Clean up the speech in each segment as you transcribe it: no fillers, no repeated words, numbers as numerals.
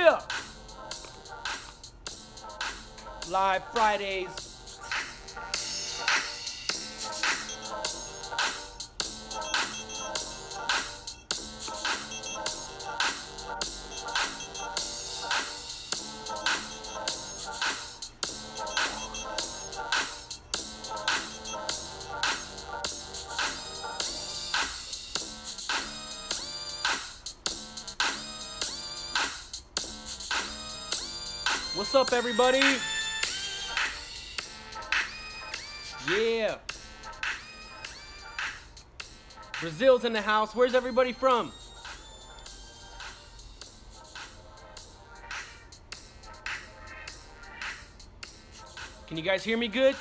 Yeah. Live Fridays. What's up, everybody? Yeah. Brazil's in the house. Where's everybody from? Can you guys hear me good?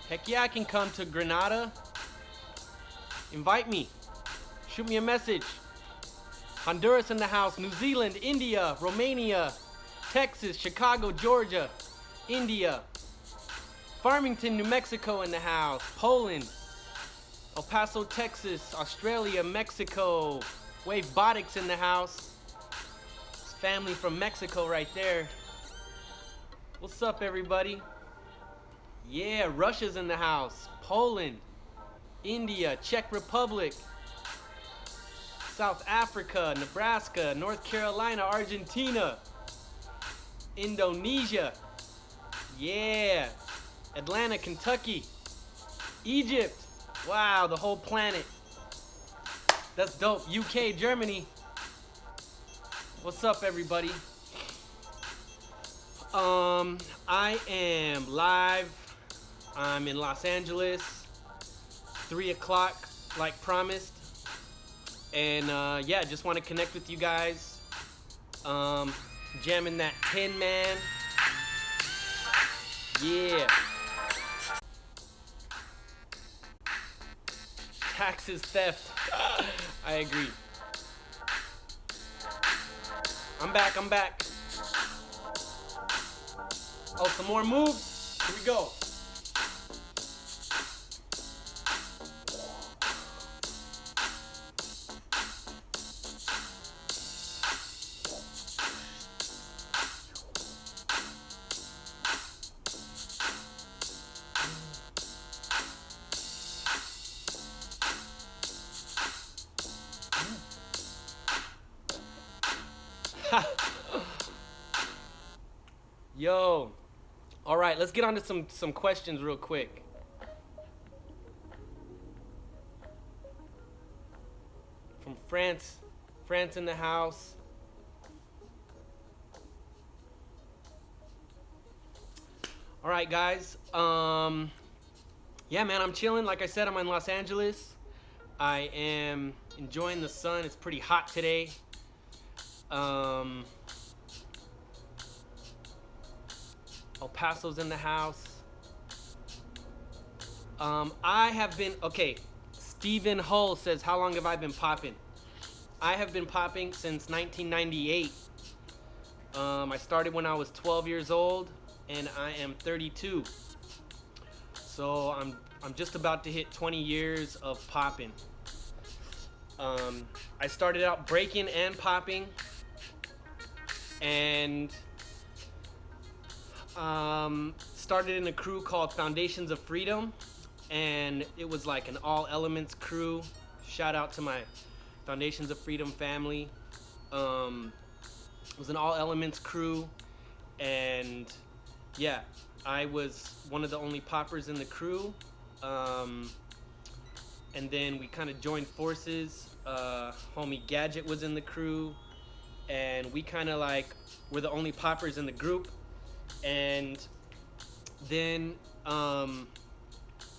Heck yeah, I can come to Granada. Invite me. Shoot me a message. Honduras in the house. New Zealand, India, Romania, Texas, Chicago, Georgia, India. Farmington, New Mexico in the house. Poland, El Paso, Texas, Australia, Mexico. Wave Botics in the house. It's family from Mexico right there. What's up, everybody? Yeah, Russia's in the house. Poland, India, Czech Republic, South Africa, Nebraska, North Carolina, Argentina, Indonesia. Yeah. Atlanta, Kentucky, Egypt. Wow, the whole planet. That's dope. UK, Germany. What's up, everybody? I am live. I'm in Los Angeles. 3 o'clock, like promised. And yeah, just want to connect with you guys. Jamming that Tin Man. Yeah. Taxes theft. I agree. I'm back. Oh, some more moves? Here we go. Yo. All right, let's get on to some questions real quick. From France in the house. All right, guys. Yeah, man, I'm chilling. Like I said, I'm in Los Angeles. I am enjoying the sun. It's pretty hot today. El Paso's in the house. I have been, okay, Stephen Hull says, how long have I been popping? I have been popping since 1998. I started when I was 12 years old, and I am 32. So I'm just about to hit 20 years of popping. I started out breaking and popping, and started in a crew called Foundations of Freedom, and it was like an all elements crew. Shout out to my Foundations of Freedom family. It was an all elements crew, and yeah, I was one of the only poppers in the crew. And then we kind of joined forces. Homie Gadget was in the crew, and we kind of like were the only poppers in the group. And then,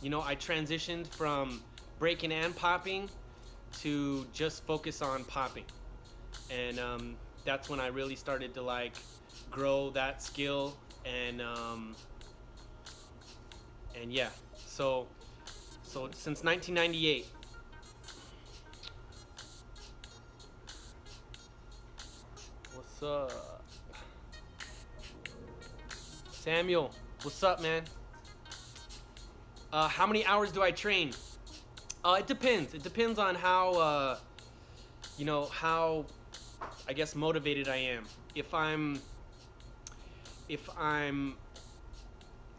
you know, I transitioned from breaking and popping to just focus on popping. And that's when I really started to like grow that skill. And yeah, so since 1998. What's up? Samuel, what's up, man? How many hours do I train? It depends. It depends on how you know, how, I guess, motivated I am. If I'm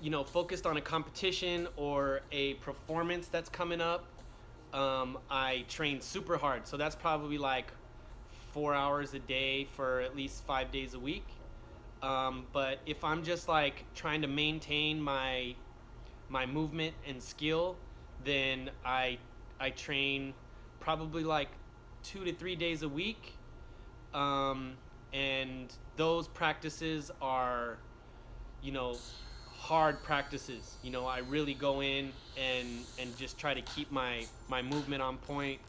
you know, focused on a competition or a performance that's coming up, I train super hard. So that's probably like 4 hours a day for at least 5 days a week. But if I'm just like trying to maintain my movement and skill, then I train probably like 2 to 3 days a week. Um, and those practices are, you know, hard practices. You know, I really go in and just try to keep my movement on point.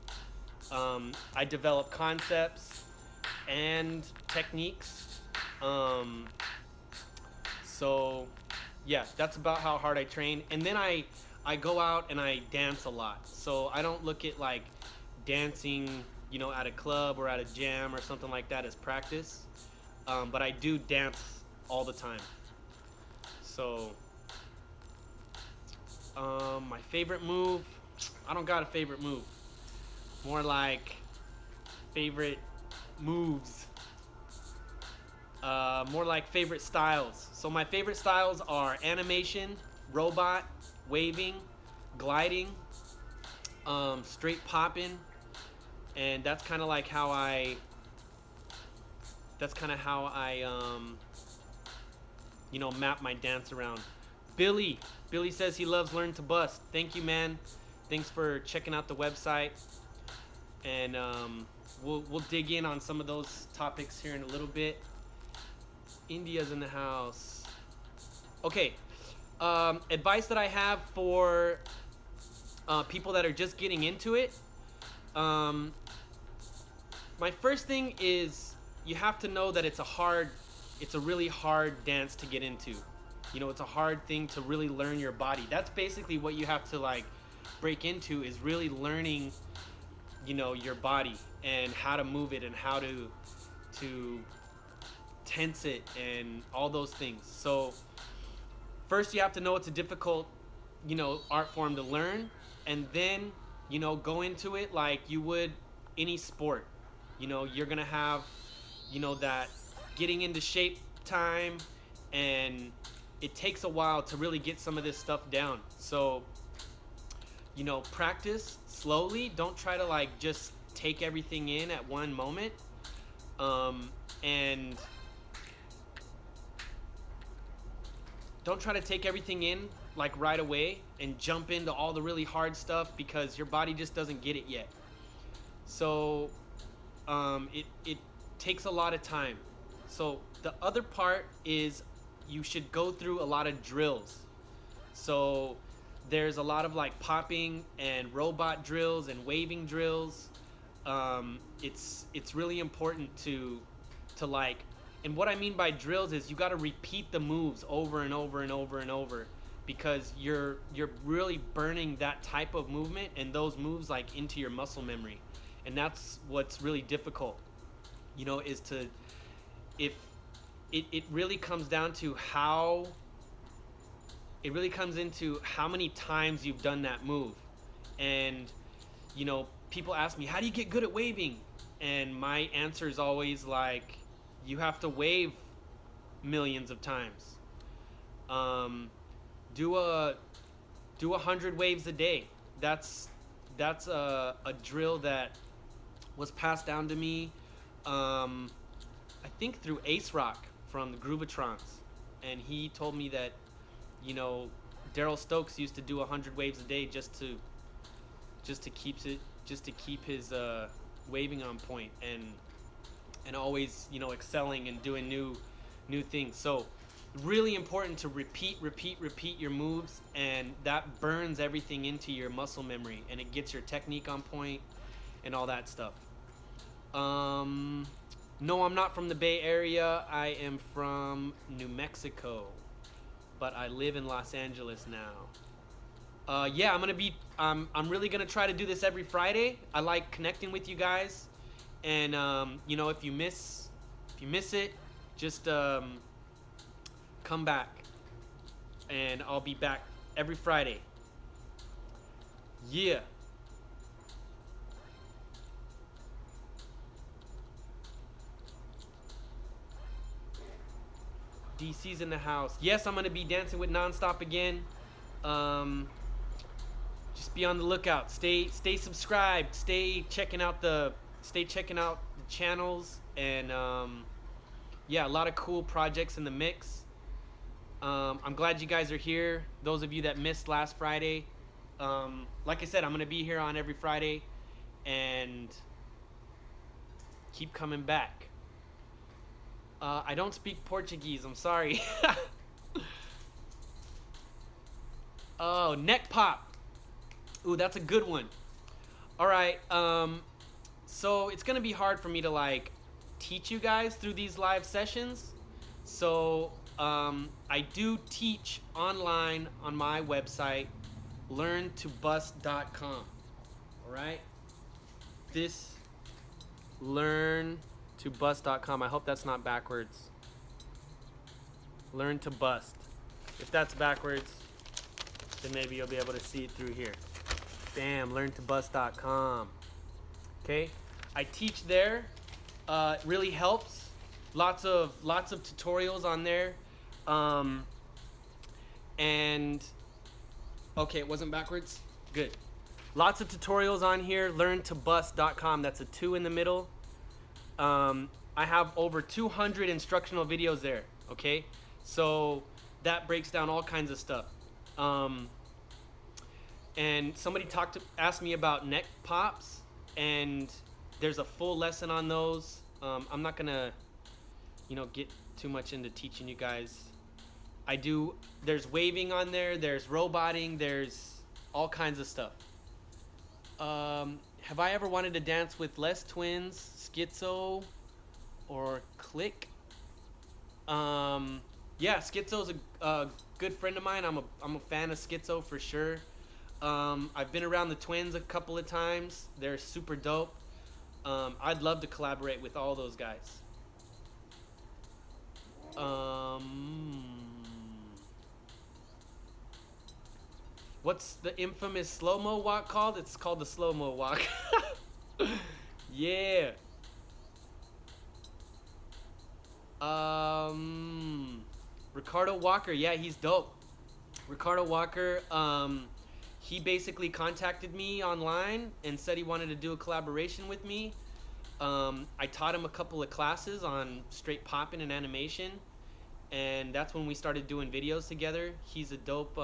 I develop concepts and techniques. Um, so yeah, that's about how hard I train. And then I go out and I dance a lot. So I don't look at like dancing, you know, at a club or at a jam or something like that as practice. But I do dance all the time. So my favorite move, I don't got a favorite move. More like favorite moves. More like favorite styles. So my favorite styles are animation, robot, waving, gliding, straight poppin', and that's kind of like how I. That's kind of how I, you know, map my dance around. Billy says he loves Learn to Bust. Thank you, man. Thanks for checking out the website, and we'll dig in on some of those topics here in a little bit. India's in the house. Okay, advice that I have for people that are just getting into it. My first thing is you have to know that it's a really hard dance to get into. You know, it's a hard thing to really learn your body. That's basically what you have to like break into, is really learning, you know, your body and how to move it and how to tense it and all those things. So first you have to know it's a difficult, you know, art form to learn, and then, you know, go into it like you would any sport. You know, you're gonna have, you know, that getting into shape time, and it takes a while to really get some of this stuff down. So, you know, practice slowly. Don't try to like just take everything in at one moment. And don't try to take everything in like right away and jump into all the really hard stuff, because your body just doesn't get it yet. So it takes a lot of time. So the other part is you should go through a lot of drills. So there's a lot of like popping and robot drills and waving drills. It's really important to like, and what I mean by drills is you got to repeat the moves over and over and over and over, because you're really burning that type of movement and those moves like into your muscle memory. And that's what's really difficult, you know, is to, if it really comes down to how, it really comes into how many times you've done that move. And, you know, people ask me, how do you get good at waving? And my answer is always like, you have to wave millions of times. Do 100 waves a day. That's a drill that was passed down to me, I think through Ace Rock from the Groovatrons, and he told me that, you know, Daryl Stokes used to do 100 waves a day just to keep his waving on point, and always, you know, excelling and doing new things. So really important to repeat your moves, and that burns everything into your muscle memory, and it gets your technique on point and all that stuff. No, I'm not from the Bay Area. I am from New Mexico, but I live in Los Angeles now. Yeah, I'm really gonna try to do this every Friday. I like connecting with you guys, and you know, if you miss it, just come back, and I'll be back every Friday. Yeah. DC's in the house. Yes, I'm gonna be dancing with Nonstop again. Just be on the lookout. Stay subscribed. Stay checking out the channels, and yeah, a lot of cool projects in the mix. I'm glad you guys are here. Those of you that missed last Friday, like I said, I'm gonna be here on every Friday, and keep coming back. I don't speak Portuguese. I'm sorry. Oh, neck pop. Ooh, that's a good one. All right. So it's gonna be hard for me to like teach you guys through these live sessions. So I do teach online on my website, learntobust.com. All right. This learntobust.com. I hope that's not backwards. Learn to bust. If that's backwards, then maybe you'll be able to see it through here. Bam, learntobust.com. Okay, I teach there. It really helps. Lots of tutorials on there. And okay, it wasn't backwards. Good. Lots of tutorials on here. Learntobust.com. That's a 2 in the middle. I have over 200 instructional videos there. Okay, so that breaks down all kinds of stuff. And somebody asked me about neck pops, and there's a full lesson on those. I'm not gonna, get too much into teaching you guys. There's waving on there, there's roboting, there's all kinds of stuff. Have I ever wanted to dance with Les Twins, Schizo, or Click? Yeah, Schizo's a good friend of mine. I'm a fan of Schizo for sure. I've been around the Twins a couple of times. They're super dope. I'd love to collaborate with all those guys. What's the infamous slow-mo walk called? It's called the slow-mo walk. Yeah. Ricardo Walker. Yeah, he's dope. Ricardo Walker, he basically contacted me online and said he wanted to do a collaboration with me. I taught him a couple of classes on straight popping and animation, and that's when we started doing videos together. He's a dope,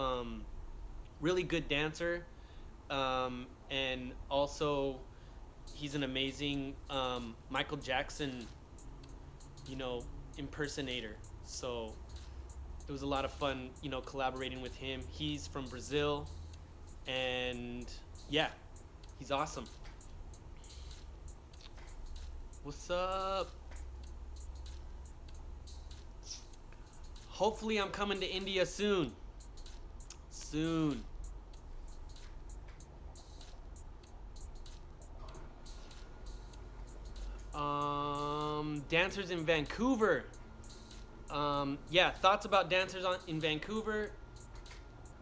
really good dancer, and also he's an amazing Michael Jackson, impersonator. So it was a lot of fun, collaborating with him. He's from Brazil, and yeah, he's awesome. What's up? Hopefully I'm coming to India soon. Dancers in Vancouver. Yeah, thoughts about dancers in Vancouver.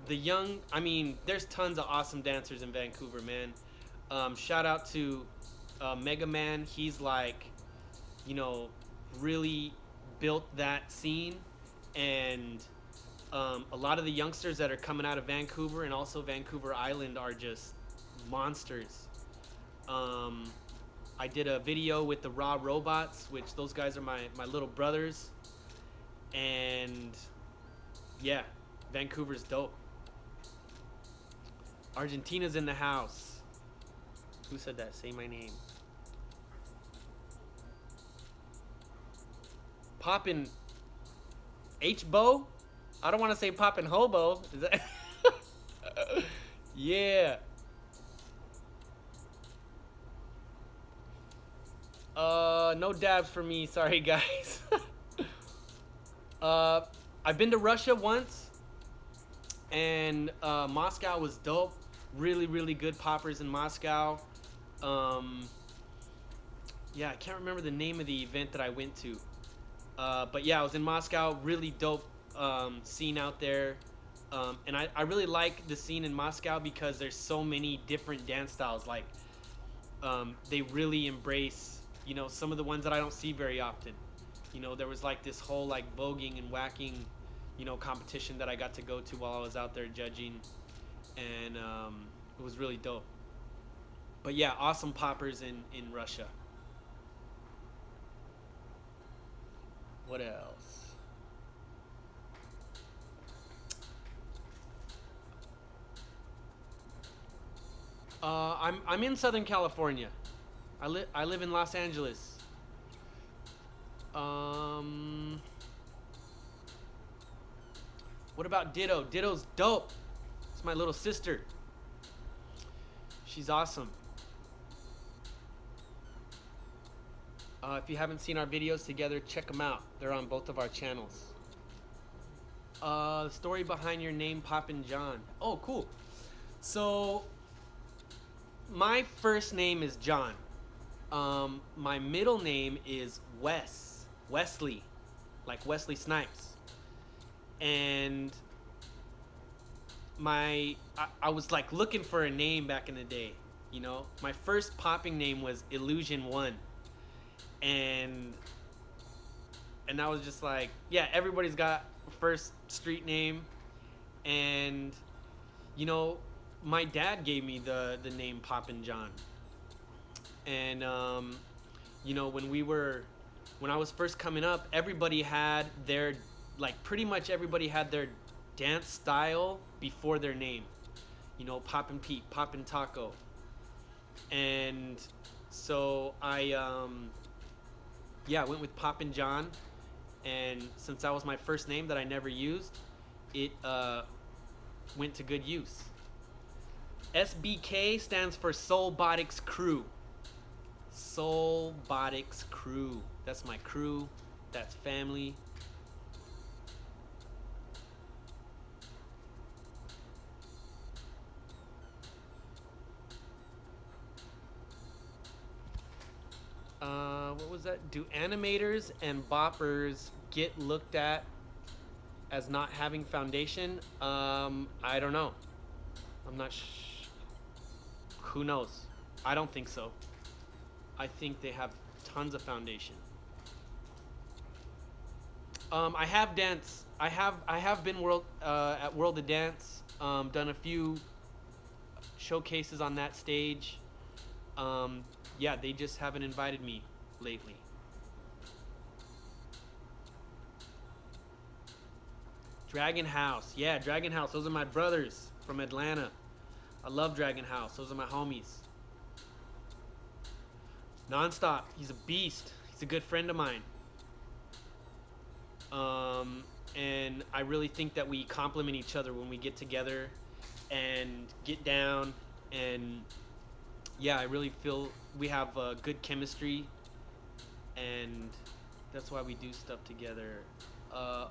There's tons of awesome dancers in Vancouver, man. Shout out to Mega Man. He's really built that scene, and a lot of the youngsters that are coming out of Vancouver and also Vancouver Island are just monsters. I did a video with the Raw Robots, which those guys are my little brothers. And yeah, Vancouver's dope. Argentina's in the house. Who said that? Say my name. Poppin H-Bo? I don't want to say Poppin Hobo. Is that? Yeah. No dabs for me. Sorry, guys. I've been to Russia once, and Moscow was dope. Really, really good poppers in Moscow. Yeah, I can't remember the name of the event that I went to. But yeah, I was in Moscow. Really dope scene out there. And I really like the scene in Moscow because there's so many different dance styles. They really embrace, some of the ones that I don't see very often. You know, there was like this whole like voguing and whacking, you know, competition that I got to go to while I was out there judging, and it was really dope. But yeah, awesome poppers in Russia. What else? I'm in Southern California. I live in Los Angeles. Um, what about Ditto? Ditto's dope. It's my little sister. She's awesome. If you haven't seen our videos together, check them out. They're on both of our channels. The story behind your name, Poppin John. Oh, cool. So, my first name is John. My middle name is Wesley, like Wesley Snipes. And I was like looking for a name back in the day, you know. My first popping name was Illusion One, and I was just like, yeah, everybody's got a first street name, and you know, my dad gave me the name Poppin John, and you know, when I was first coming up, everybody had their, like, pretty much everybody had their dance style before their name. You know, Poppin Pete, Poppin Taco. And so I went with Poppin John, and since that was my first name that I never used, it went to good use. SBK stands for Soul Botics Crew. Soul Botics Crew. That's my crew. That's family. What was that? Do animators and boppers get looked at as not having foundation? I don't know. I'm not who knows? I don't think so. I think they have tons of foundation. I have danced. I have been at World of Dance. Done a few showcases on that stage. Yeah, they just haven't invited me lately. Dragon House. Yeah, Dragon House. Those are my brothers from Atlanta. I love Dragon House. Those are my homies. Nonstop. He's a beast. He's a good friend of mine. And I really think that we complement each other when we get together and get down. And yeah, I really feel we have good chemistry, and that's why we do stuff together.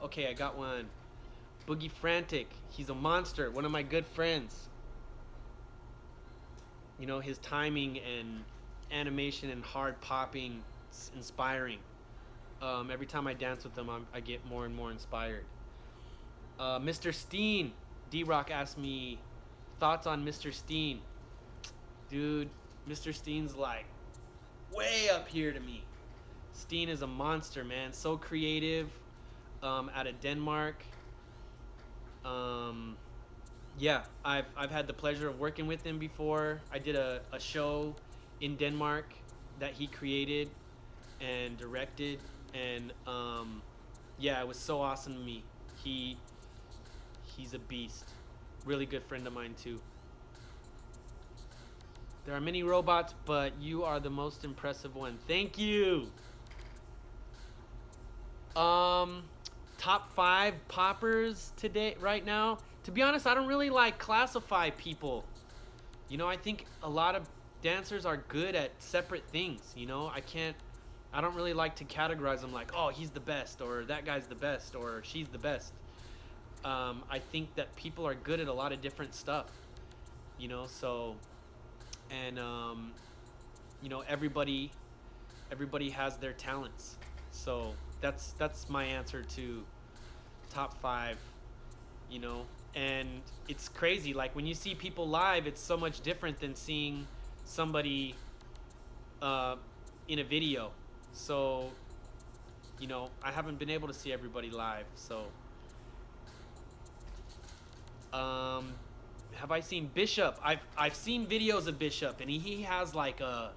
Okay, I got one. Boogie Frantic. He's a monster. One of my good friends. You know, his timing and animation and hard popping, it's inspiring. Every time I dance with him, I get more and more inspired. Mr. Steen. D-Rock asked me thoughts on Mr. Steen. Dude, Mr. Steen's like way up here to me. Steen is a monster, man. So creative. Out of Denmark. Yeah, I've had the pleasure of working with him before. I did a show in Denmark that he created and directed, and yeah, it was so awesome to me. He's a beast. Really good friend of mine too. There are many robots, but you are the most impressive one. Thank you. Top 5 poppers today, right now. To be honest, I don't really like classify people. You know, I think a lot of dancers are good at separate things. You know, I don't really like to categorize them like, oh, he's the best, or that guy's the best, or she's the best. I think that people are good at a lot of different stuff. You know, so, and you know, everybody has their talents. So that's my answer to top 5. You know, and it's crazy. Like when you see people live, it's so much different than seeing somebody in a video. So you know, I haven't been able to see everybody live. So, have I seen Bishop? I've seen videos of Bishop, and he has like a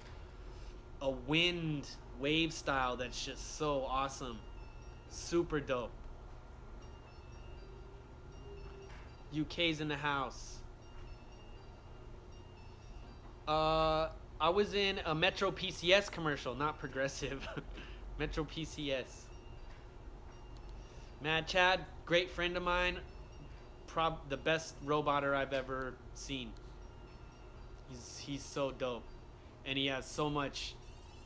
wind wave style that's just so awesome, super dope. UK's in the house. I was in a Metro PCS commercial, not Progressive. Metro PCS. Mad Chad, great friend of mine. The best roboter I've ever seen. He's so dope, and he has so much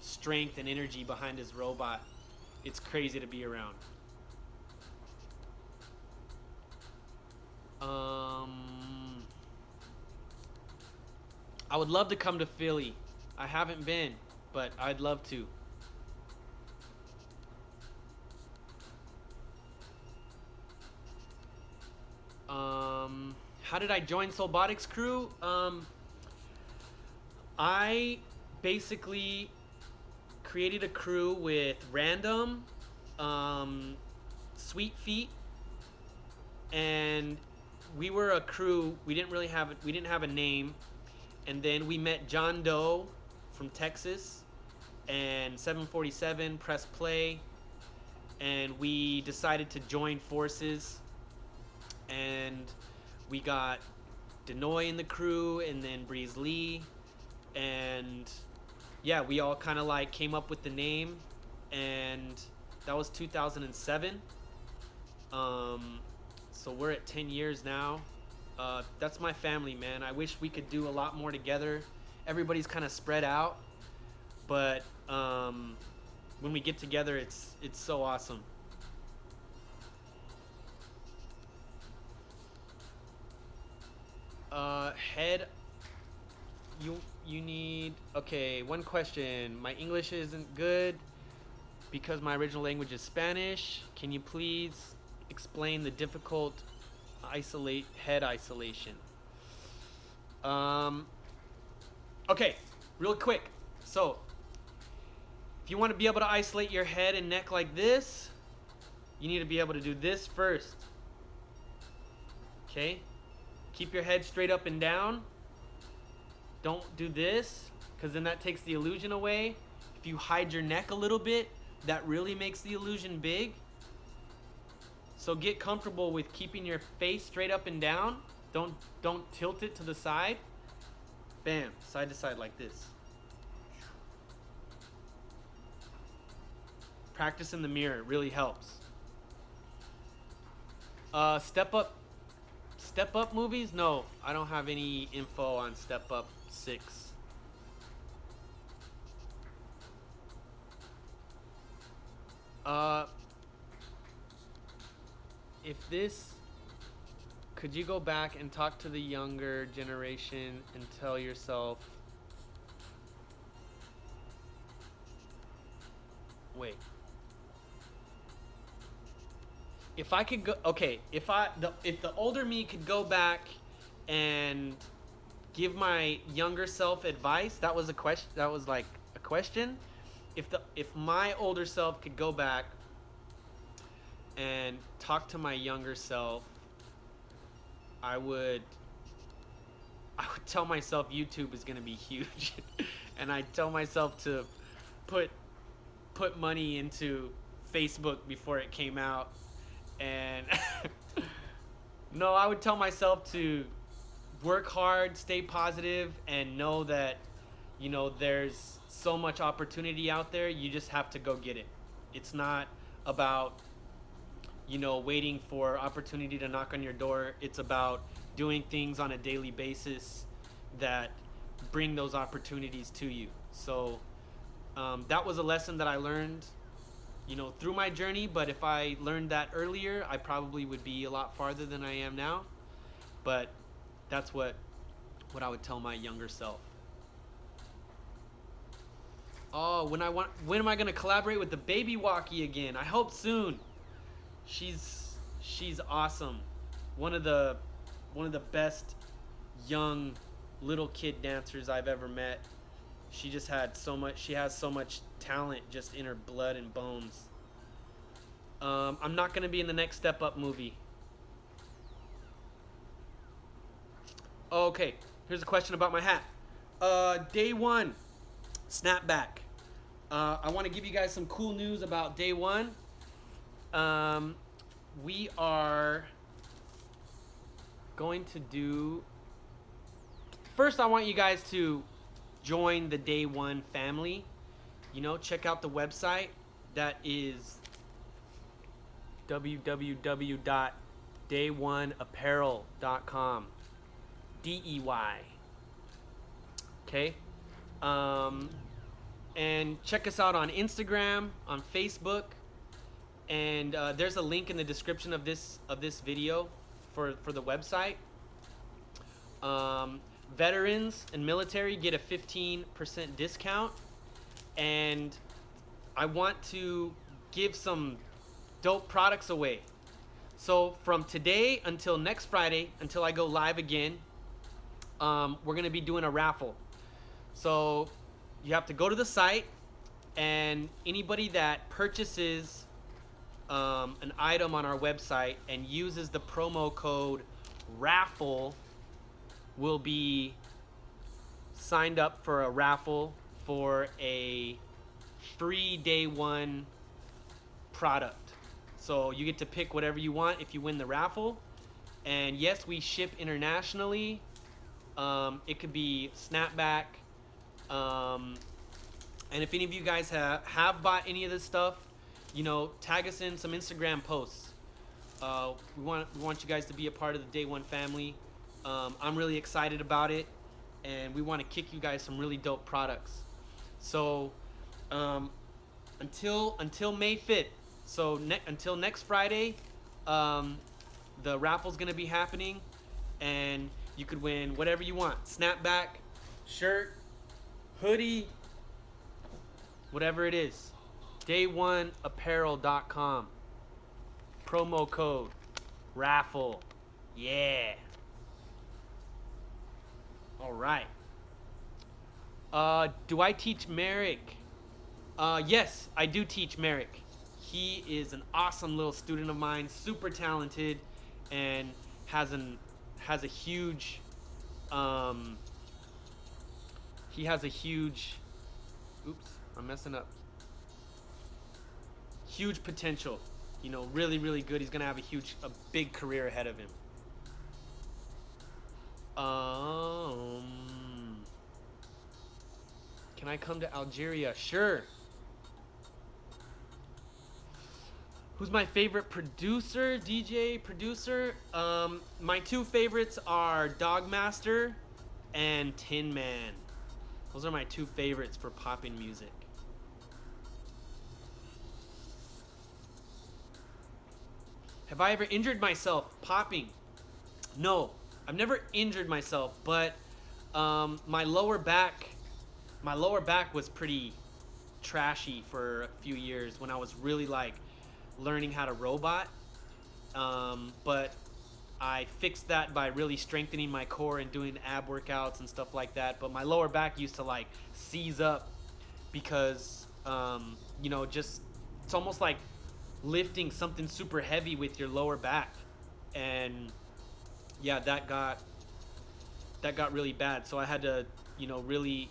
strength and energy behind his robot. It's crazy to be around. I would love to come to Philly. I haven't been, but I'd love to. How did I join Soulbotics crew? I basically created a crew with Random, Sweet Feet, and we were a crew. We didn't have a name, and then we met John Doe from Texas and 747 Press Play, and we decided to join forces, and we got Denoy in the crew, and then Breeze Lee, and yeah, we all kind of like came up with the name, and that was 2007. So we're at 10 years now. That's my family, man. I wish we could do a lot more together. Everybody's kind of spread out, but when we get together, it's so awesome. Head, you need, okay, one question. My English isn't good because my original language is Spanish. Can you please explain the difficult head isolation? Okay, real quick. So, if you want to be able to isolate your head and neck like this, you need to be able to do this first. Okay? Keep your head straight up and down. Don't do this, because then that takes the illusion away. If you hide your neck a little bit, that really makes the illusion big. So get comfortable with keeping your face straight up and down. Don't tilt it to the side. Bam, side to side like this. Practice in the mirror really helps. Step Up movies? No, I don't have any info on Step Up 6. Could you go back and talk to the younger generation and tell yourself, wait. If I could go, okay, if the older me could go back and give my younger self advice, that was a question. That was like a question. If my older self could go back and talk to my younger self, I would tell myself YouTube is gonna be huge, and I'd tell myself to put money into Facebook before it came out. And no, I would tell myself to work hard, stay positive, and know that, you know, there's so much opportunity out there. You just have to go get it. It's not about, you know, waiting for opportunity to knock on your door. It's about doing things on a daily basis that bring those opportunities to you. So that was a lesson that I learned, you know, through my journey. But if I learned that earlier, I probably would be a lot farther than I am now. But that's what I would tell my younger self. Oh, when am I gonna collaborate with the baby walkie again? I hope soon. She's awesome. One of the best young little kid dancers I've ever met. She has so much talent just in her blood and bones. I'm not gonna be in the next Step Up movie. Okay, here's a question about my hat. Day one, snapback. I want to give you guys some cool news about day one. We are going to do. First, I want you guys to join the day one family. You know, check out the website. That is www.day1apparel.com. DEY. Okay. And check us out on Instagram, on Facebook, and there's a link in the description of this video for the website. Veterans and military get a 15% discount, and I want to give some dope products away. So from today until next Friday, until I go live again, we're gonna be doing a raffle. So you have to go to the site, and anybody that purchases an item on our website and uses the promo code RAFFLE will be signed up for a raffle for a free day one product. So you get to pick whatever you want if you win the raffle. And yes, we ship internationally. It could be snapback. And if any of you guys have bought any of this stuff, you know, tag us in some Instagram posts. We want you guys to be a part of the day one family. I'm really excited about it, and we want to kick you guys some really dope products. So until May 5th, so until next Friday, the raffle's gonna be happening, and you could win whatever you want: snapback, shirt, hoodie, whatever it is. Day1apparel.com. Promo code raffle. Yeah. All right. Do I teach Merrick? Yes, I do teach Merrick. He is an awesome little student of mine, super talented, and has a huge oops, I'm messing up. Huge potential. You know, really, really good. He's gonna have a big career ahead of him. Can I come to Algeria? Sure. Who's my favorite producer, DJ producer? My two favorites are Dogmaster and Tin Man. Those are my two favorites for poppin' music. Have I ever injured myself popping? No, I've never injured myself, but my lower back was pretty trashy for a few years when I was really like learning how to robot. But I fixed that by really strengthening my core and doing ab workouts and stuff like that. But my lower back used to like seize up because you know, just it's almost like lifting something super heavy with your lower back. And yeah, that got really bad. So I had to, you know, really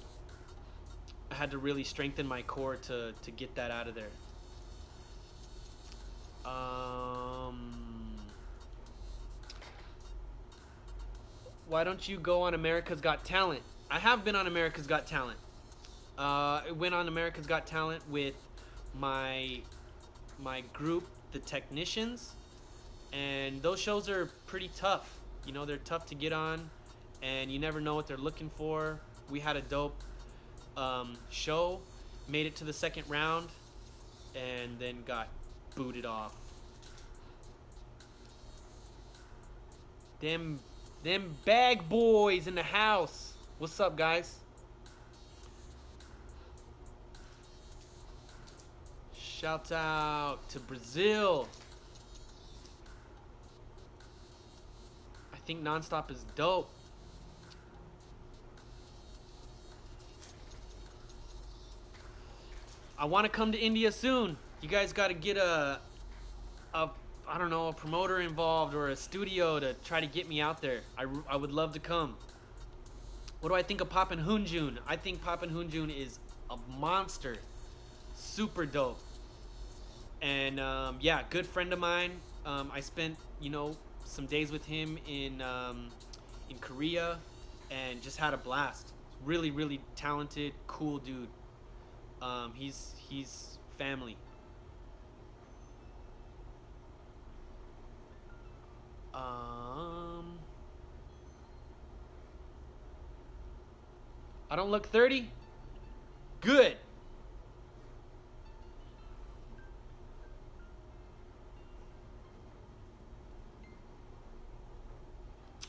strengthen my core to get that out of there. Why don't you go on America's Got Talent? I have been on America's Got Talent. I went on America's Got Talent with my group, the Technicians, and those shows are pretty tough. You know, they're tough to get on, and you never know what they're looking for. We had a dope show, made it to the second round, and then got booted off. Them bag boys in the house. What's up, guys? Shout out to Brazil. I think Nonstop is dope. I want to come to India soon. You guys got to get a a I don't know, a promoter involved or a studio to try to get me out there. I would love to come. What do I think of Poppinjohnsbk? I think Poppinjohnsbk is a monster. Super dope. And yeah, good friend of mine. I spent, you know, some days with him in Korea and just had a blast. Really, really talented, cool dude. He's family. I don't look 30? Good.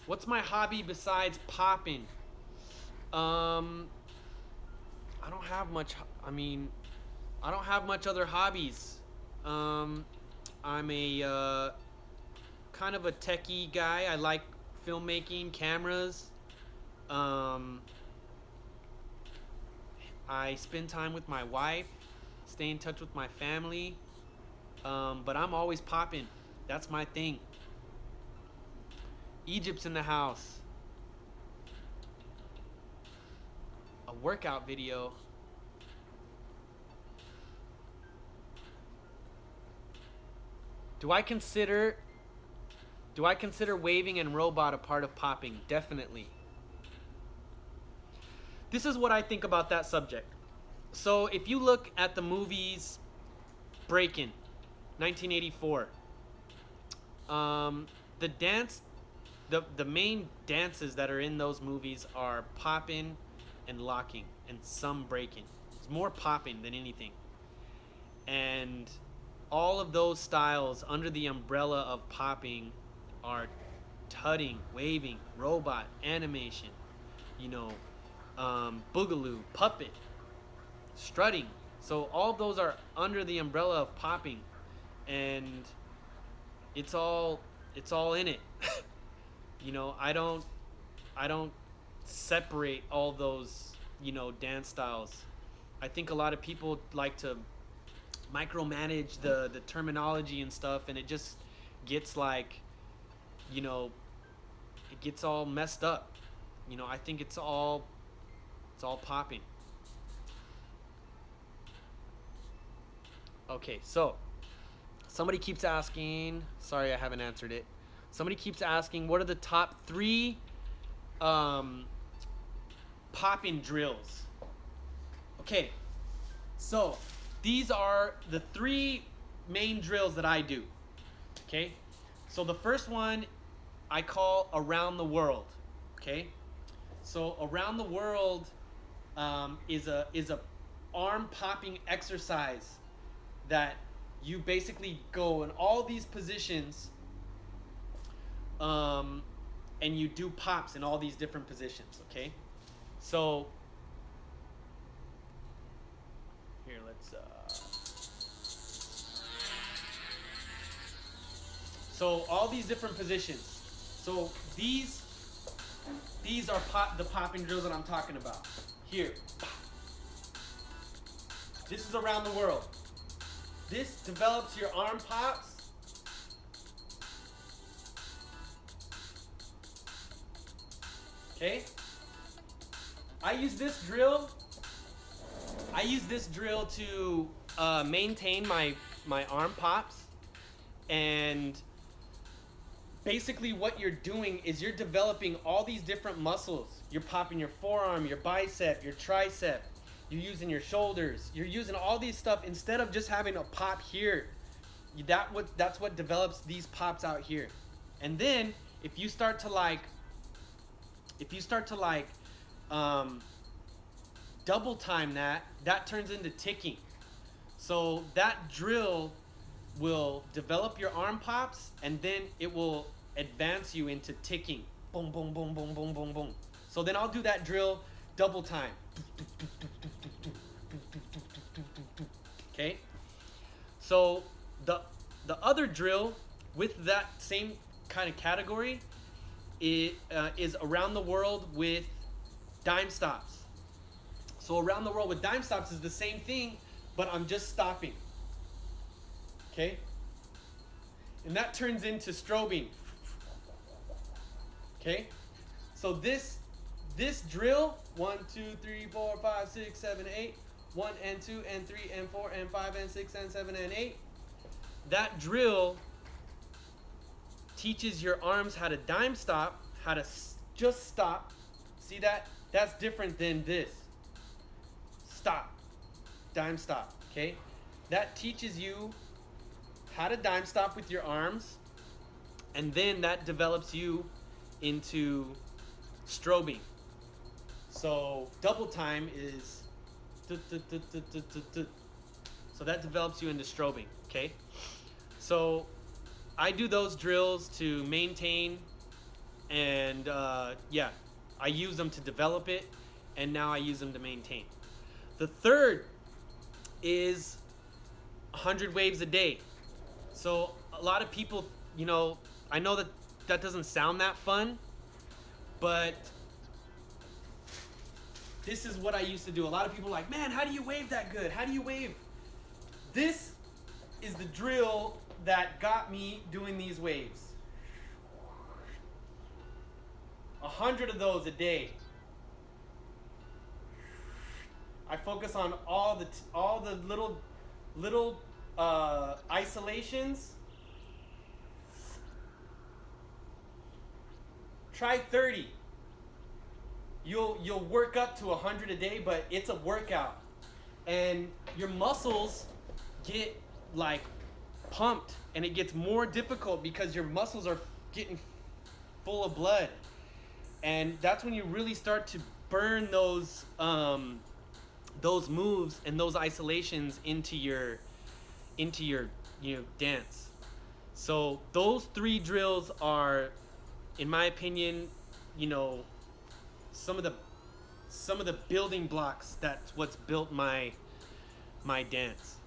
What's my hobby besides popping? I don't have much. I mean, I don't have much other hobbies. I'm a kind of a techie guy. I like filmmaking, cameras. I spend time with my wife, stay in touch with my family. But I'm always popping. That's my thing. Egypt's in the house. A workout video. Do I consider waving and robot a part of popping? Definitely. This is what I think about that subject. So if you look at the movies Breakin', 1984, the dance, the main dances that are in those movies are popping and locking and some breaking. It's more popping than anything. And all of those styles under the umbrella of popping are tutting, waving, robot, animation, you know, boogaloo, puppet, strutting. So all of those are under the umbrella of popping, and it's all in it. You know, I don't separate all those, you know, dance styles. I think a lot of people like to micromanage the terminology and stuff, and it just gets like, you know, it gets all messed up. You know, I think it's all popping. Okay, so somebody keeps asking, sorry I haven't answered it. Somebody keeps asking, what are the top 3 popping drills? Okay, so these are the 3 main drills that I do. Okay, so the first one I call around the world. Okay, so around the world is a arm popping exercise that you basically go in all these positions, and you do pops in all these different positions. Okay, so here, let's so all these different positions. So these are the popping drills that I'm talking about. Here, this is around the world. This develops your arm pops. Okay, I use this drill to maintain my arm pops. And basically what you're doing is you're developing all these different muscles. You're popping your forearm, your bicep, your tricep. You're using your shoulders. You're using all these stuff instead of just having a pop here. That's what develops these pops out here. And then if you start to double time that turns into ticking. So that drill will develop your arm pops, and then it will advance you into ticking. Boom, boom, boom, boom, boom, boom, boom. So then I'll do that drill double time. Okay? So the other drill with that same kind of category is around the world with dime stops. So around the world with dime stops is the same thing, but I'm just stopping. Okay? And that turns into strobing. Okay? So this drill, 1, 2, 3, 4, 5, 6, 7, 8, 1 and 2 and 3 and 4 and 5 and 6 and 7 and 8, that drill teaches your arms how to dime stop, how to just stop. See that? That's different than this. Stop. Dime stop. Okay? That teaches you how to dime stop with your arms, and then that develops you into strobing. So double time is so that develops you into strobing. Okay? So I do those drills to maintain, and yeah, I use them to develop it, and now I use them to maintain. The third is 100 waves a day. So a lot of people, you know, I know that that doesn't sound that fun, but this is what I used to do. A lot of people are like, man, how do you wave that good? How do you wave? This is the drill that got me doing these waves. 100 of those a day. I focus on all the little isolations. Try 30. You'll work up to 100 a day, but it's a workout, and your muscles get like pumped, and it gets more difficult because your muscles are getting full of blood, and that's when you really start to burn those moves and those isolations into your dance. So those 3 drills are, in my opinion, some of the building blocks. That's what's built my dance.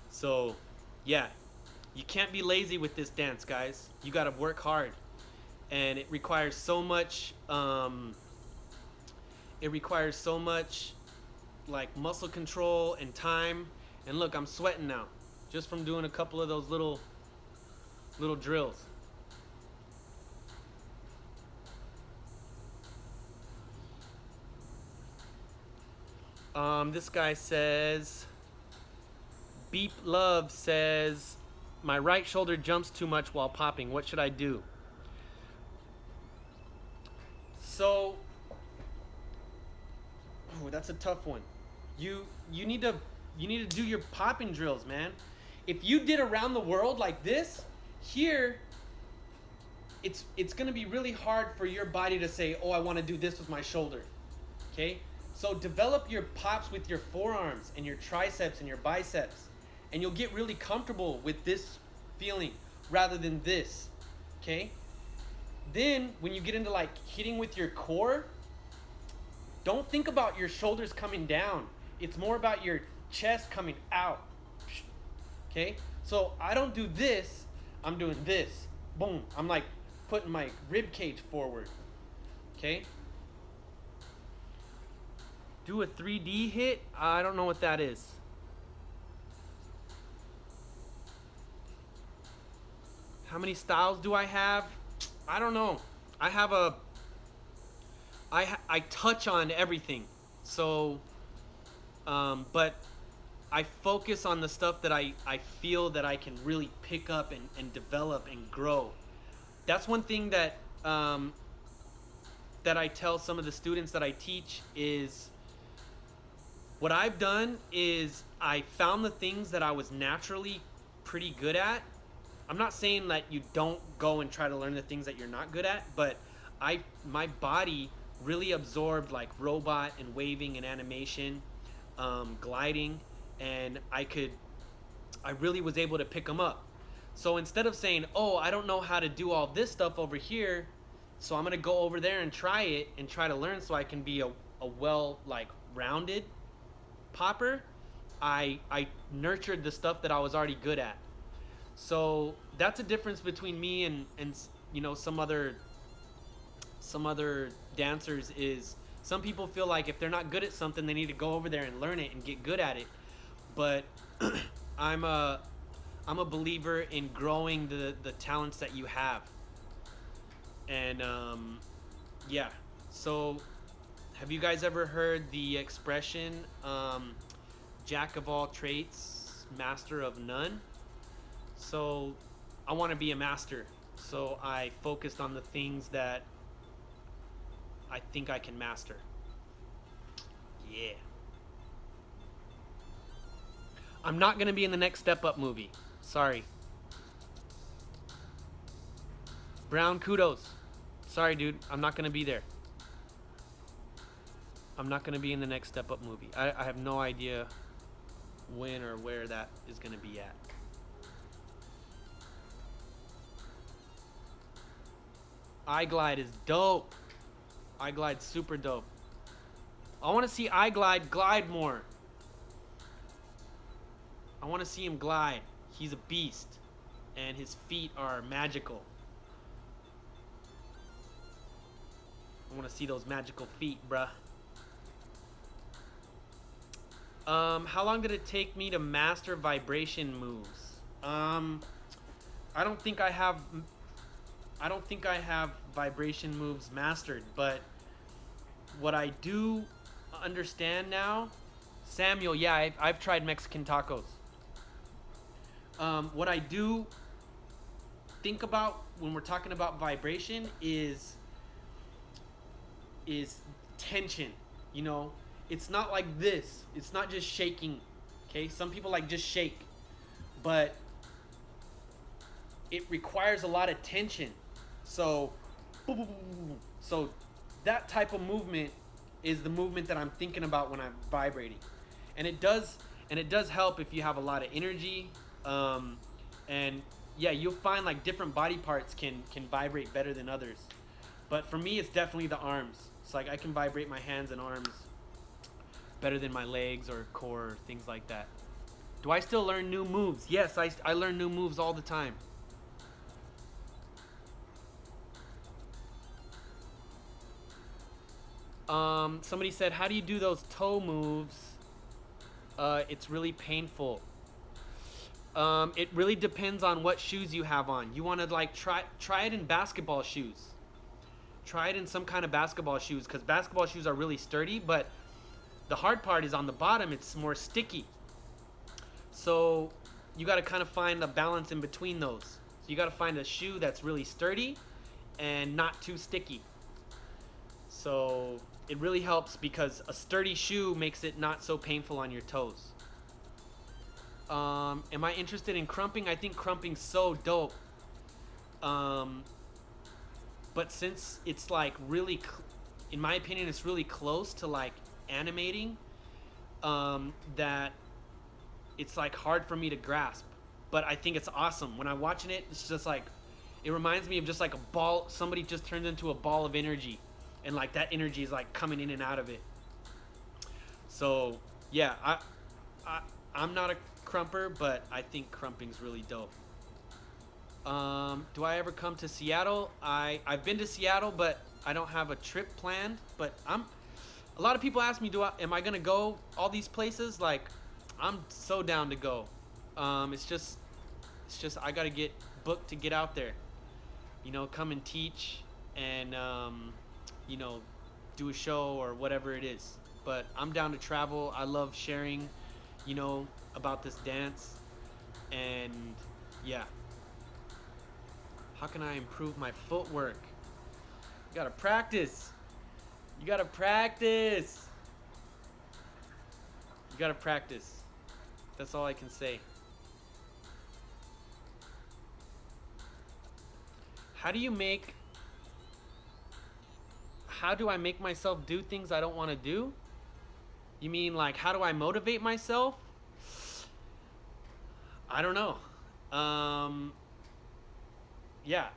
So yeah, you can't be lazy with this dance, guys. You got to work hard, and it requires so much like muscle control and time. And look, I'm sweating now just from doing a couple of those little drills. This guy says, Beep Love says, my right shoulder jumps too much while popping. What should I do? So, that's a tough one. You need to do your popping drills, man. If you did around the world like this, here, it's gonna be really hard for your body to say, oh, I want to do this with my shoulder. Okay? So develop your pops with your forearms and your triceps and your biceps, and you'll get really comfortable with this feeling rather than this. Okay? Then when you get into like hitting with your core, don't think about your shoulders coming down. It's more about your chest coming out. Okay? So I don't do this, I'm doing this. Boom. I'm like putting my rib cage forward. Okay? Do a 3D hit? I don't know what that is. How many styles do I have? I don't know. I touch on everything. So, but I focus on the stuff that I feel that I can really pick up and develop and grow. That's one thing that that I tell some of the students that I teach is, what I've done is I found the things that I was naturally pretty good at. I'm not saying that you don't go and try to learn the things that you're not good at, but my body really absorbed like robot and waving and animation, gliding, and I really was able to pick them up. So instead of saying, oh, I don't know how to do all this stuff over here, so I'm gonna go over there and try it and try to learn so I can be a well like rounded popper, I nurtured the stuff that I was already good at. So that's a difference between me and some other dancers. Is some people feel like if they're not good at something, they need to go over there and learn it and get good at it. But I'm I'm a believer in growing the talents that you have. And yeah. So, have you guys ever heard the expression, jack of all trades, master of none? So, I want to be a master. So, I focused on the things that I think I can master. Yeah. I'm not going to be in the next Step Up movie. Sorry. Brown, kudos. Sorry, dude. I'm not going to be there. I'm not going to be in the next Step Up movie. I have no idea when or where that is going to be at. iGlide is dope. iGlide's super dope. I want to see iGlide glide more. I want to see him glide. He's a beast. And his feet are magical. I want to see those magical feet, bruh. How long did it take me to master vibration moves? I don't think I have vibration moves mastered, but what I do understand now, Samuel, yeah, I've tried Mexican tacos. What I do think about when we're talking about vibration is tension. You know, it's not like this. It's not just shaking. Okay, some people like just shake, but it requires a lot of tension. So that type of movement is the movement that I'm thinking about when I'm vibrating, and it does help if you have a lot of energy. And yeah, you'll find like different body parts can vibrate better than others. But for me, it's definitely the arms. It's like I can vibrate my hands and arms better than my legs or core or things like that. Do I still learn new moves? Yes, I learn new moves all the time. Somebody said, how do you do those toe moves? It's really painful. It really depends on what shoes you have on. You want to like try it in basketball shoes. Try it in some kind of basketball shoes, because basketball shoes are really sturdy, but the hard part is on the bottom. It's more sticky. So you got to kind of find a balance in between those. So you got to find a shoe that's really sturdy and not too sticky. So it really helps because a sturdy shoe makes it not so painful on your toes. Am I interested in crumping? I think crumping's so dope. But since it's like really, in my opinion, it's really close to like animating, that it's like hard for me to grasp. But I think it's awesome. When I'm watching it, it's just like, it reminds me of just like a ball, somebody just turned into a ball of energy. And like that energy is like coming in and out of it. So yeah, I'm not a crumper, but I think crumping's really dope. Do I ever come to Seattle? I've been to Seattle, but I don't have a trip planned. But a lot of people ask me, am I gonna go all these places? Like, I'm so down to go. It's just I gotta get booked to get out there. You know, come and teach and you know, do a show or whatever it is. But I'm down to travel. I love sharing, you know, about this dance. And yeah. How can I improve my footwork? You gotta practice. You gotta practice. You gotta practice. That's all I can say. How do I make myself do things I don't want to do? You mean like, how do I motivate myself? I don't know. Yeah,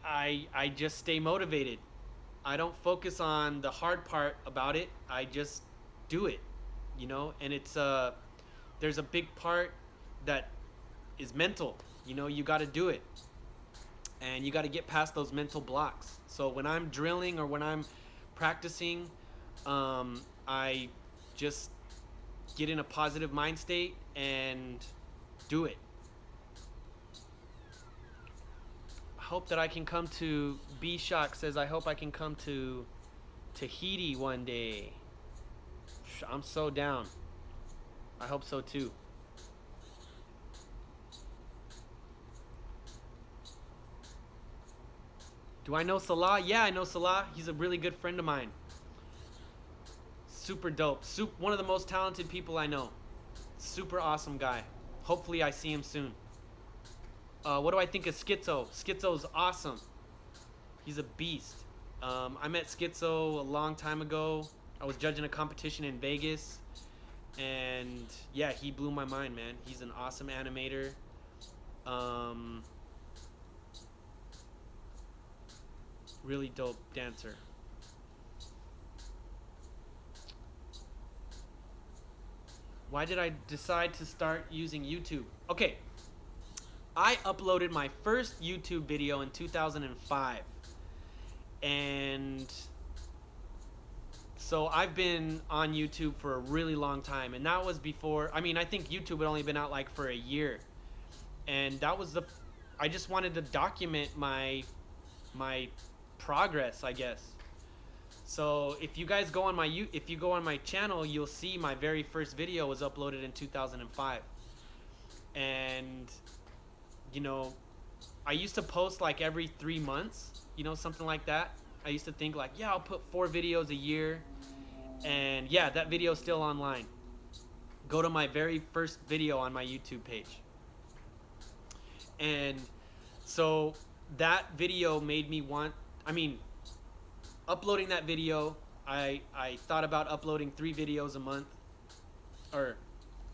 I just stay motivated. I don't focus on the hard part about it. I just do it, you know. And it's there's a big part that is mental. You know, you got to do it, and you got to get past those mental blocks. So when I'm drilling or when I'm practicing, I just get in a positive mind state and do it. hope that I can come to. B Shock says, I hope I can come to Tahiti one day. I'm so down. I hope so too. Do I know Salah? Yeah, I know Salah. He's a really good friend of mine. Super dope. One of the most talented people I know. Super awesome guy. Hopefully I see him soon. What do I think of Schizo? Schizo's awesome. He's a beast. I met Schizo a long time ago. I was judging a competition in Vegas. And yeah, he blew my mind, man. He's an awesome animator. Really dope dancer. Why did I decide to start using YouTube? Okay, I uploaded my first YouTube video in 2005. And so I've been on YouTube for a really long time. And that was before, I mean, I think YouTube had only been out like for a year. And that was I just wanted to document my progress, I guess. So if you guys go on my channel, you'll see my very first video was uploaded in 2005. And you know, I used to post like every 3 months, you know, something like that. I used to think like, yeah, I'll put 4 videos a year. And yeah, that video is still online. Go to my very first video on my YouTube page. And so that video made me uploading that video, I thought about uploading 3 videos a month, or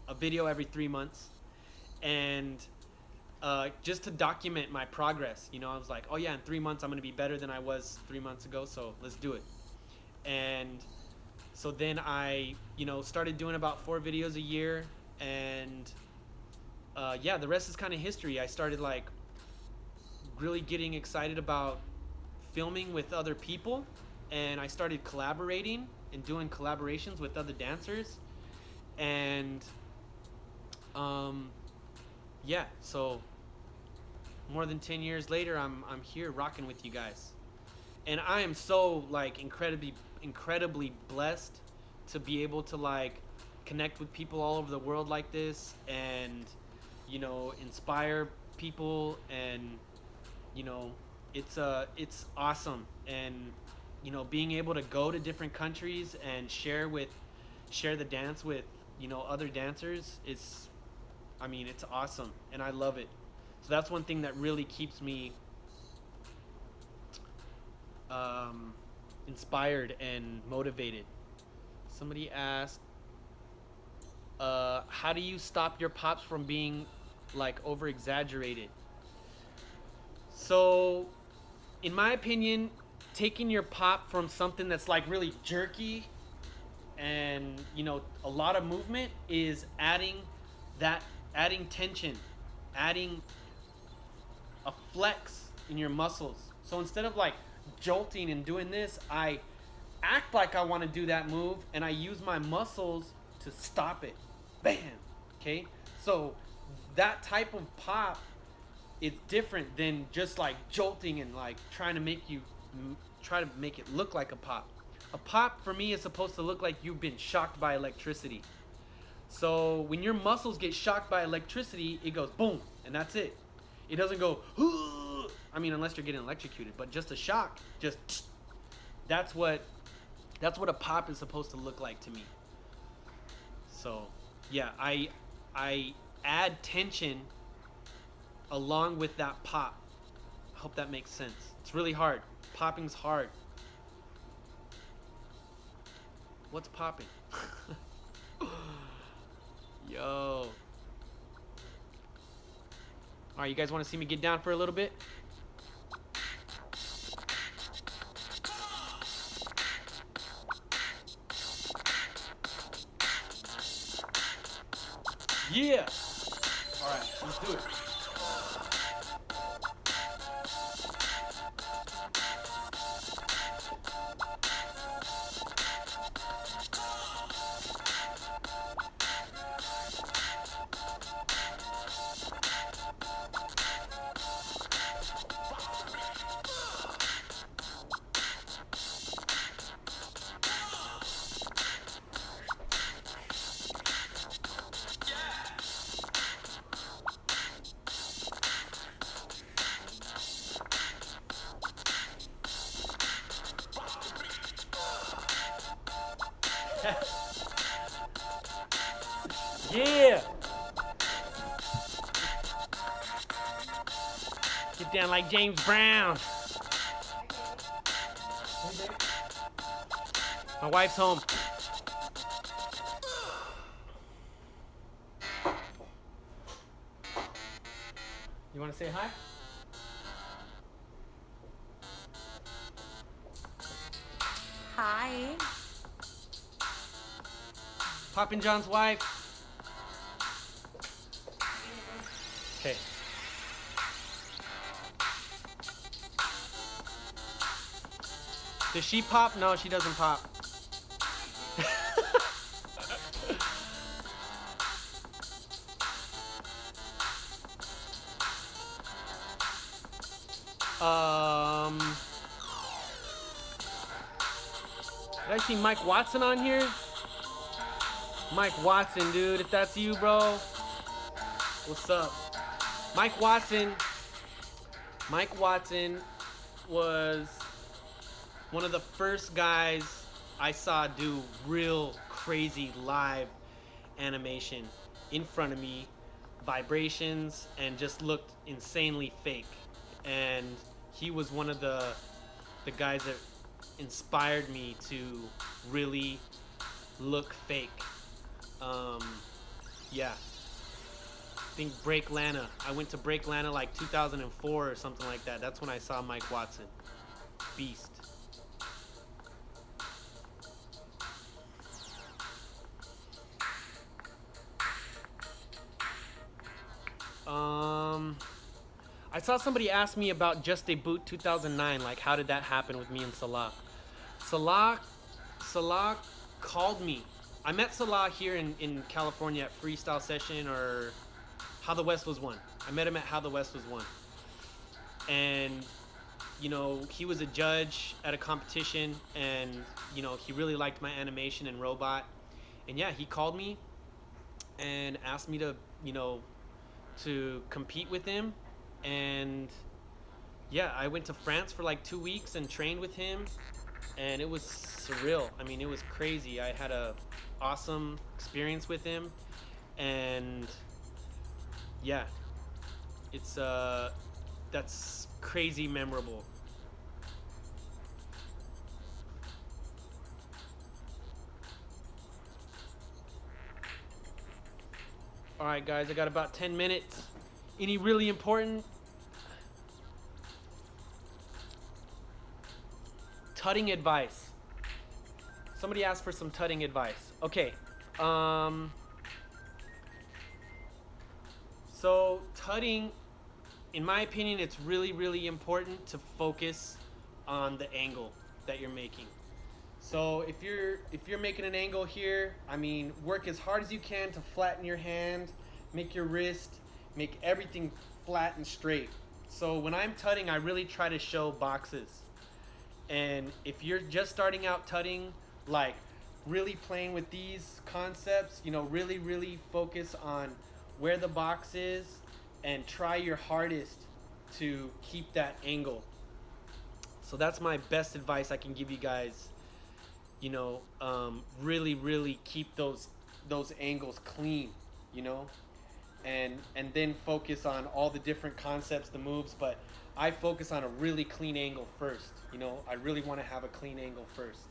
a video every 3 months, and just to document my progress. You know, I was like, oh yeah, in 3 months I'm gonna be better than I was 3 months ago, so let's do it. And so then I, you know, started doing about 4 videos a year, and yeah, the rest is kind of history. I started like really getting excited about filming with other people, and I started collaborating and doing collaborations with other dancers. And yeah, so more than 10 years later, I'm here rocking with you guys, and I am so like incredibly blessed to be able to like connect with people all over the world like this, and you know, inspire people. And you know, it's awesome. And you know, being able to go to different countries and share the dance with, you know, other dancers is, I mean, it's awesome, and I love it. So that's one thing that really keeps me inspired and motivated. Somebody asked, how do you stop your pops from being like over exaggerated? So in my opinion, taking your pop from something that's like really jerky and, you know, a lot of movement, is adding tension, adding a flex in your muscles. So instead of like jolting and doing this, I act like I want to do that move, and I use my muscles to stop it. Bam. Okay, so that type of pop, it's different than just like jolting and like try to make it look like a pop. A pop for me is supposed to look like you've been shocked by electricity. So when your muscles get shocked by electricity, it goes boom, and that's it. It doesn't go, I mean, unless you're getting electrocuted, but just a shock, just that's what a pop is supposed to look like to me. So yeah, I add tension along with that pop. I hope that makes sense. It's really hard. Popping's hard. What's popping? Yo. Alright, you guys want to see me get down for a little bit? Yeah! Alright, let's do it. Yeah. Get down like James Brown. My wife's home. You want to say hi? Hi. Poppinjohn's wife. Okay. Does she pop? No, she doesn't pop. Did I see Mike Watson on here? Mike Watson, dude, if that's you, bro. What's up? Mike Watson was one of the first guys I saw do real crazy live animation in front of me, vibrations, and just looked insanely fake. And he was one of the guys that inspired me to really look fake. Yeah. I think Break Lana. I went to Break Lana like 2004 or something like that. That's when I saw Mike Watson. Beast. I saw somebody ask me about Just a Boot 2009. Like, how did that happen with me and Salah? Salah called me. I met Salah here in California at Freestyle Session or How the West Was Won. I met him at How the West Was Won. And, you know, he was a judge at a competition and, you know, he really liked my animation and robot. And yeah, he called me and asked me to, you know, to compete with him. And yeah, I went to France for like 2 weeks and trained with him. And it was surreal. I mean, it was crazy. I had a awesome experience with him. And yeah, it's that's crazy memorable. All right, guys, I got about 10 minutes. Any really important tutting advice? Somebody asked for some tutting advice. Okay. So tutting, in my opinion, it's really, really important to focus on the angle that you're making. So if you're making an angle here, I mean, work as hard as you can to flatten your hand, make your wrist, make everything flat and straight. So when I'm tutting, I really try to show boxes. And if you're just starting out tutting, like really playing with these concepts, you know, really, really focus on where the box is and try your hardest to keep that angle. So that's my best advice I can give you guys. You know, really, really keep those angles clean, you know, and then focus on all the different concepts, the moves. But I focus on a really clean angle first. You know, I really want to have a clean angle first.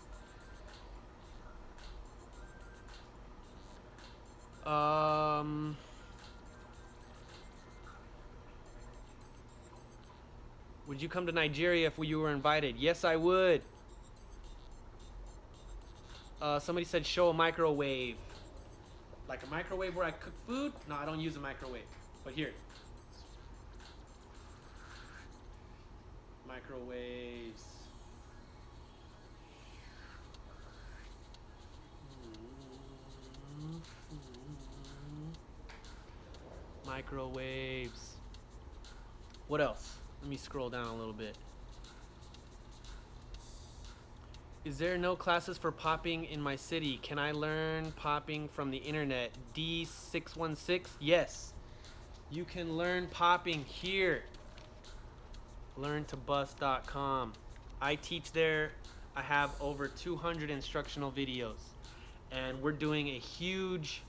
Would you come to Nigeria if you were invited? Yes, I would. Somebody said show a microwave. Like a microwave where I cook food? No, I don't use a microwave. But here. Microwaves. Microwaves. What else? Let me scroll down a little bit. Is there no classes for popping in my city? Can I learn popping from the internet? D616? Yes. You can learn popping here. Learntobust.com. I teach there. I have over 200 instructional videos. and we're doing a huge,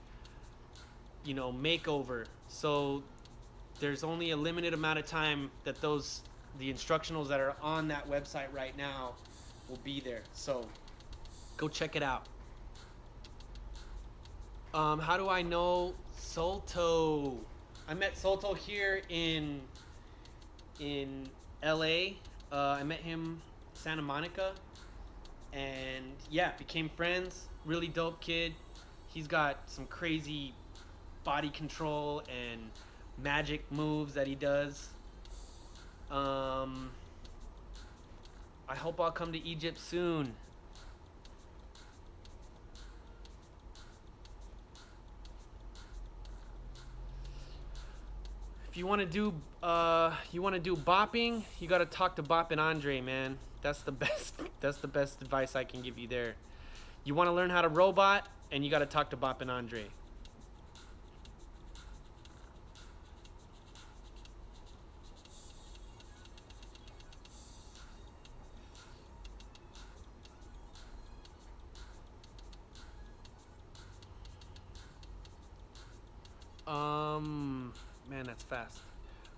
you know, makeover. So there's only a limited amount of time that the instructionals that are on that website right now will be there. So go check it out. How do I know Solto? I met Solto here in LA. I met him Santa Monica, and yeah, became friends. Really dope kid. He's got some crazy body control and magic moves that he does. I hope I'll come to Egypt soon. If you want to do bopping, you got to talk to Bop and Andre, man. That's the best. That's the best advice I can give you there. You want to learn how to robot, and you got to talk to Bop and Andre. Man, that's fast.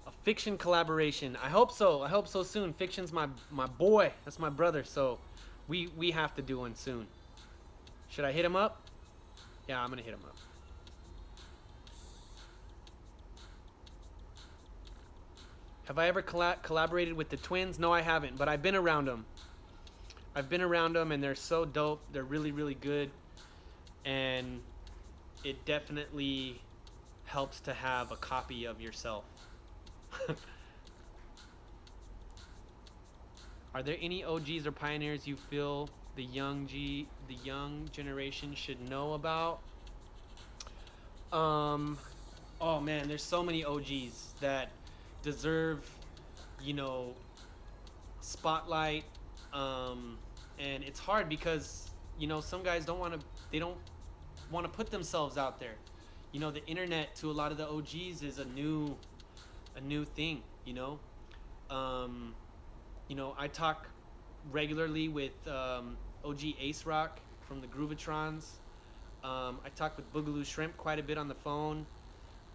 A fiction collaboration. I hope so. I hope so soon. Fiction's my boy. That's my brother. So we have to do one soon. Should I hit him up? Yeah, I'm gonna hit him up. Have I ever collaborated with the twins? No, I haven't, but I've been around them. I've been around them, and they're so dope. They're really, really good, and it definitely helps to have a copy of yourself. Are there any OGs or pioneers you feel the young generation should know about? Oh man, there's so many OGs that deserve, you know, spotlight. And it's hard because, you know, some guys don't want to put themselves out there. You know, the internet to a lot of the OGs is a new thing, you know. You know, I talk regularly with OG Ace Rock from the Groovatrons. I talk with Boogaloo Shrimp quite a bit on the phone.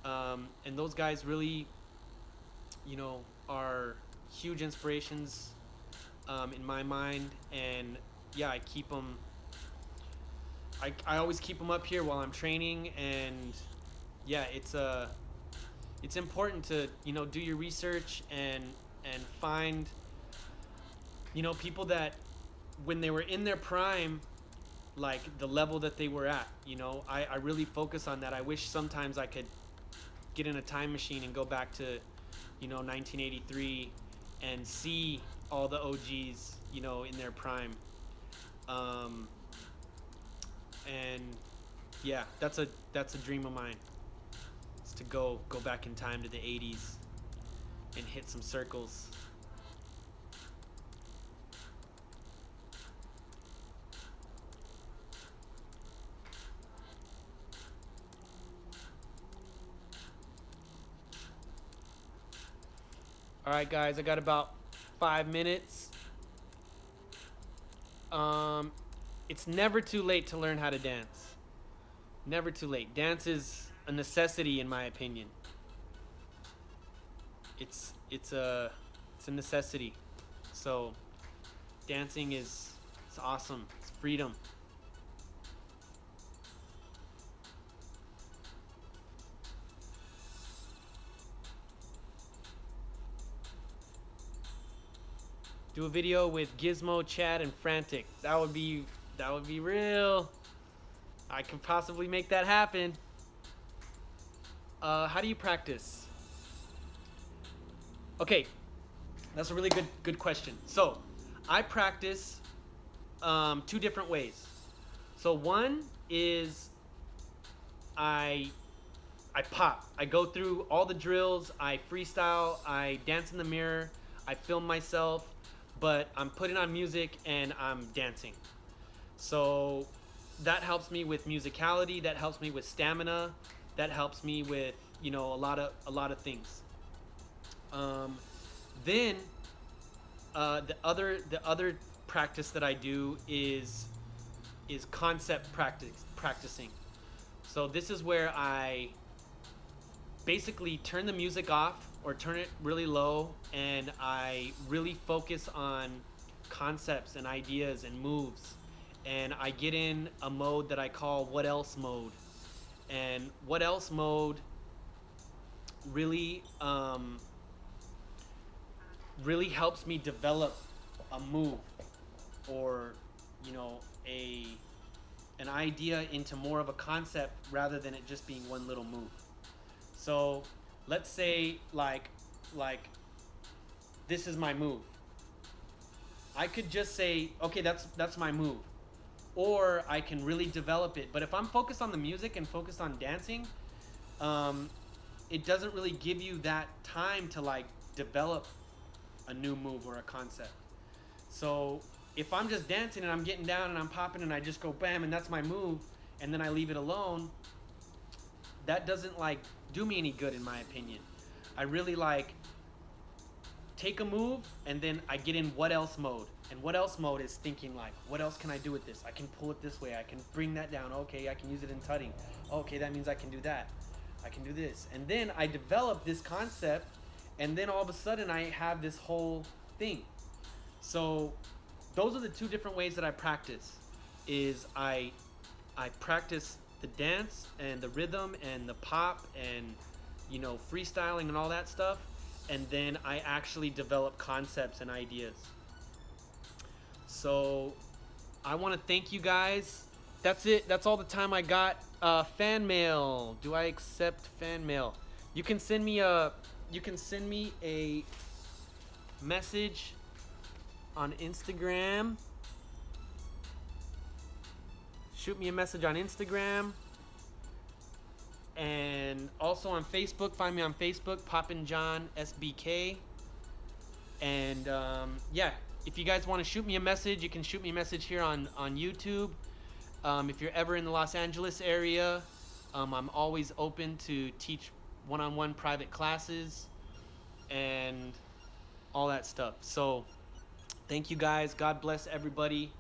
And those guys really, you know, are huge inspirations in my mind. And yeah, I keep them. I always keep them up here while I'm training, and yeah, it's important to, you know, do your research and find, you know, people that when they were in their prime, like the level that they were at, you know, I really focus on that. I wish sometimes I could get in a time machine and go back to, you know, 1983 and see all the OGs, you know, in their prime. And yeah, that's a dream of mine. Is to go back in time to the 80s and hit some circles. All right, guys, I got about 5 minutes. It's never too late to learn how to dance. Never too late. Dance is a necessity, in my opinion. It's a necessity. So dancing it's awesome. It's freedom. Do a video with Gizmo, Chad, and Frantic. That would be real. I could possibly make that happen. How do you practice? Okay, that's a really good question. So, I practice 2 different ways. So one is I pop. I go through all the drills. I freestyle. I dance in the mirror. I film myself, but I'm putting on music and I'm dancing. So that helps me with musicality. That helps me with stamina. That helps me with, you know, a lot of things. Then the other practice that I do is is concept practicing. So this is where I basically turn the music off or turn it really low, and I really focus on concepts and ideas and moves, and I get in a mode that I call what else mode. And what else mode really really helps me develop a move, or you know, an idea into more of a concept rather than it just being one little move. So let's say like this is my move. I could just say, okay, that's my move. Or I can really develop it. But if I'm focused on the music and focused on dancing, it doesn't really give you that time to like develop a new move or a concept. So if I'm just dancing and I'm getting down and I'm popping and I just go bam and that's my move, and then I leave it alone, that doesn't like do me any good in my opinion. I really like take a move and then I get in what else mode. And what else mode is thinking like, what else can I do with this? I can pull it this way. I can bring that down. Okay, I can use it in tutting. Okay, that means I can do that. I can do this. And then I develop this concept, and then all of a sudden I have this whole thing. So those are the two different ways that I practice. Is I practice the dance and the rhythm and the pop and, you know, freestyling and all that stuff, and then I actually develop concepts and ideas. So I want to thank you guys. That's it. That's all the time I got. Fan mail. Do I accept fan mail? You can send me a message on Instagram. Shoot me a message on Instagram. And also on Facebook. Find me on Facebook, Poppinjohnsbk. And yeah, if you guys want to shoot me a message, you can shoot me a message here on YouTube. If you're ever in the Los Angeles area, I'm always open to teach one-on-one private classes and all that stuff. So thank you guys. God bless everybody.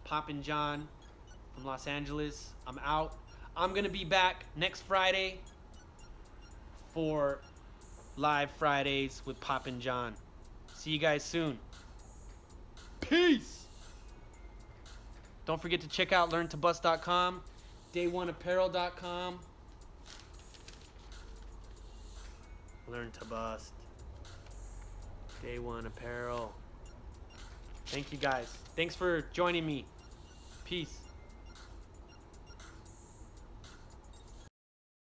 Poppin John from Los Angeles. I'm out. I'm going to be back next Friday for Live Fridays with Poppin John. See you guys soon. Peace. Don't forget to check out learntobust.com, day1apparel.com. Learn to bust. Day One Apparel. Thank you guys. Thanks for joining me. Peace.